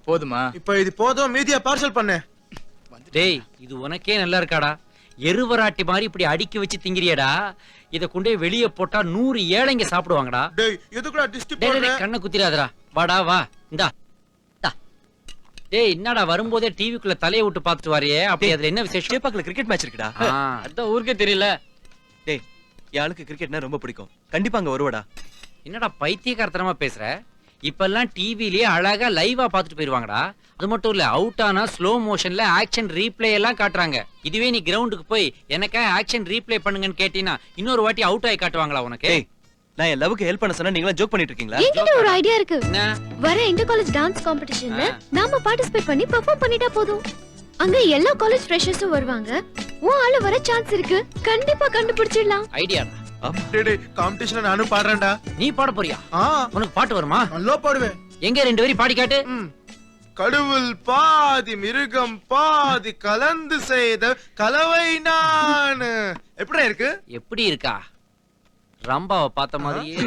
போதுமா? இப்ப இது போதும், மீதியா பார்சல் பண்ணு. டேய் இது உனக்கே நல்லா இருக்காடா. எருவராட்டி மாதிரி இப்படி அடுக்கி வச்சு திங்கிறியடா. இத கொண்டே வெளியே போட்டா 100 ஏழைங்க சாப்பிடுவாங்கடா. டேய் எதுக்குடா டிஸ்ட் டேய் போடுற? கண்ணை குத்திராதடா. வாடா வா. இந்தா. டேய் என்னடா வரும்போதே டிவிக்குள்ள தலைய விட்டு பாத்துட்டு வரியே. அப்படி அதுல என்ன விசேஷம்? சேப்பாக்குல கிரிக்கெட் மேட்ச் இருக்குடா. அதான் ஊருக்கே தெரியல. டேய் யாளுக்கு கிரிக்கெட்னா ரொம்ப பிடிக்கும். கண்டிப்பா அங்க வருவாடா. என்னடா பைத்தியக்காரத்தனமா பேசுற? இப்பெல்லாம் டிவிலயே அழகா லைவா பாத்துட்டு போயிருவாங்கடா. அது மட்டும் இல்ல, அவுட் ஆனா ஸ்லோ மோஷன்ல ஆக்ஷன் ரீப்ளே எல்லாம் காட்டுறாங்க. இதுவே நீ கிரவுண்டுக்கு போய் எனக்கா ஆக்ஷன் ரீப்ளே பண்ணுங்கன்னு கேட்டீனா இன்னொரு வாட்டி அவுட் ஆகி காட்டுவாங்களா உனக்கு? டேய் நான் என் லவ்க்கு ஹெல்ப் பண்ண சொன்னா நீங்களா ஜோக் பண்ணிட்டு இருக்கீங்களா? என்கிட்ட ஒரு ஐடியா இருக்கு. என்ன? வர இன்டர் காலேஜ் டான்ஸ் காம்படிஷன்ல நாம பார்ட்டிசிபேட் பண்ணி பெர்ஃபார்ம் பண்ணிட்டா போதும். அங்க எல்லா காலேஜ் ஃப்ரெஷர்ஸும் வருவாங்க. உன் ஆளு வர சான்ஸ் இருக்கு. கண்டிப்பா கண்டுபிடிச்சிடலாம். ஐடியாடா. டேய் காம்படிஷன்ல நானும் பாடுறேன்டா. நீ பாட போறியா? உனக்கு பாட்டு வருமா? நல்லா பாடுவேன். எங்க 2 வரி பாடி காட்டு. கடவுள் பாதி மிருகம் பாதி கலந்து செய்த கலவை நான். எப்படிடா இருக்கு? எப்படி இருக்கா? ரம்பாவை பார்த்த மாதிரியே.